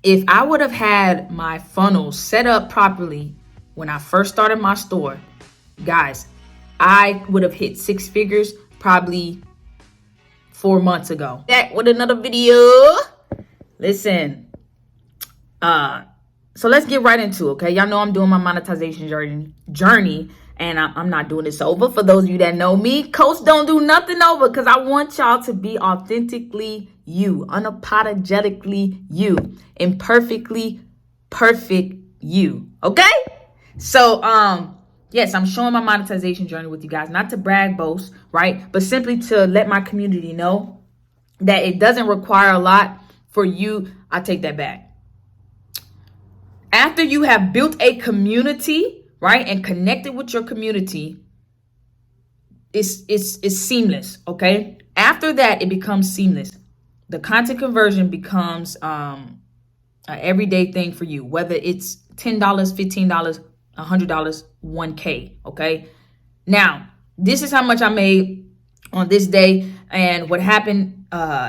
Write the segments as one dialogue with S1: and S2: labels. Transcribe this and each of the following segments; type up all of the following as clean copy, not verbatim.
S1: If I would have had my funnels set up properly when I first started my store, guys, I would have hit six figures probably 4 months ago. Back with another video. Listen, so let's get right into it, okay? Y'all know I'm doing my monetization journey, and I'm not doing this over. For those of you that know me, Coach don't do nothing over, because I want y'all to be authentically you, unapologetically you, imperfectly perfect you, okay? So, yes, I'm showing my monetization journey with you guys, not to brag, boast, right? But simply to let my community know that it doesn't require a lot for you. I take that back. After you have built a community, right, and connected with your community, it's seamless, okay? After that, it becomes seamless. The content conversion becomes an everyday thing for you, whether it's $10, $15, $100, $1K, okay? Now, this is how much I made on this day. And what happened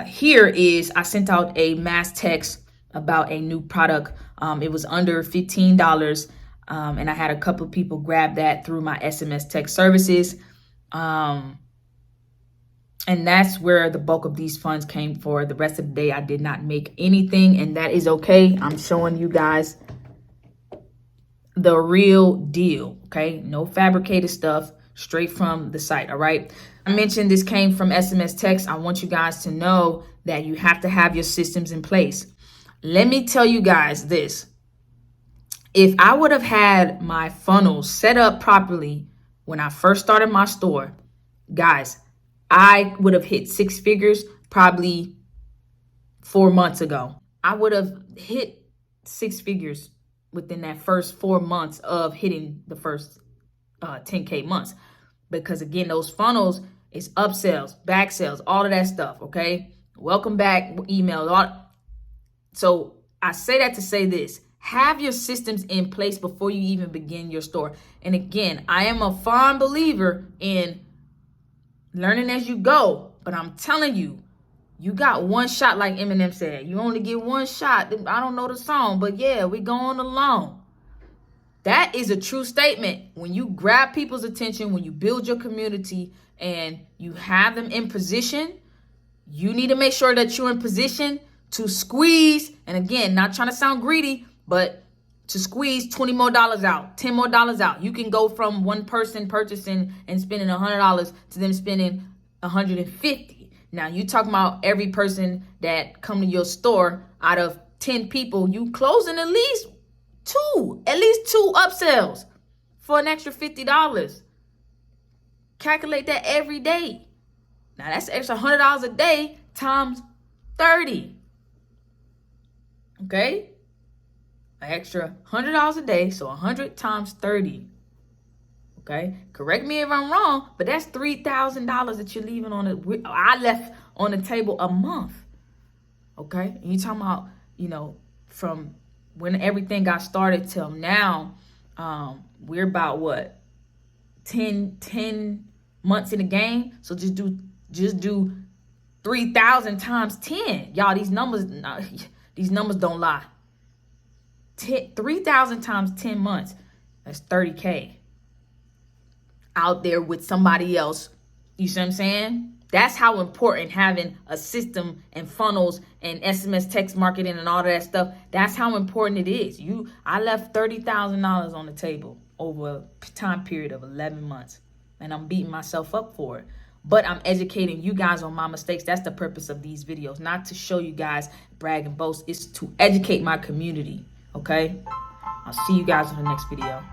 S1: here is I sent out a mass text about a new product. It was under $15, and I had a couple of people grab that through my SMS text services. And that's where the bulk of these funds came for. The rest of the day, I did not make anything, and that is okay. I'm showing you guys the real deal, okay? No fabricated stuff, straight from the site, all right? I mentioned this came from SMS text. I want you guys to know that you have to have your systems in place. Let me tell you guys this. If I would have had my funnels set up properly when I first started my store, guys, I would have hit six figures probably 4 months ago. I would have hit six figures within that first 4 months of hitting the first 10K months. Because again, those funnels is upsells, back sales, all of that stuff, okay? Welcome back emails. So I say that to say this. Have your systems in place before you even begin your store. And again, I am a firm believer in learning as you go, but I'm telling you, you got one shot, like Eminem said. You only get one shot. I don't know the song, but yeah, we going along. That is a true statement. When you grab people's attention, when you build your community and you have them in position, you need to make sure that you're in position to squeeze. And again, not trying to sound greedy, but to squeeze $20 more out, $10 more out. You can go from one person purchasing and spending $100 to them spending $150. Now you talking about every person that come to your store, out of 10 people, you closing at least two upsells for an extra $50. Calculate that every day. Now that's extra $100 a day times 30. Okay? An extra $100 a day, so 100 times 30. Okay? Correct me if I'm wrong, but that's $3,000 that you're leaving on it. I left on the table a month. Okay? And you talking about, from when everything got started till now, we're about what? 10 months in the game. So just do 3,000 times 10. Y'all, these numbers don't lie. 3,000 times 10 months, that's 30K out there with somebody else. You see what I'm saying? That's how important having a system and funnels and SMS text marketing and all of that stuff. That's how important it is. I left $30,000 on the table over a time period of 11 months, and I'm beating myself up for it. But I'm educating you guys on my mistakes. That's the purpose of these videos, not to show you guys brag and boast. It's to educate my community. Okay? I'll see you guys in the next video.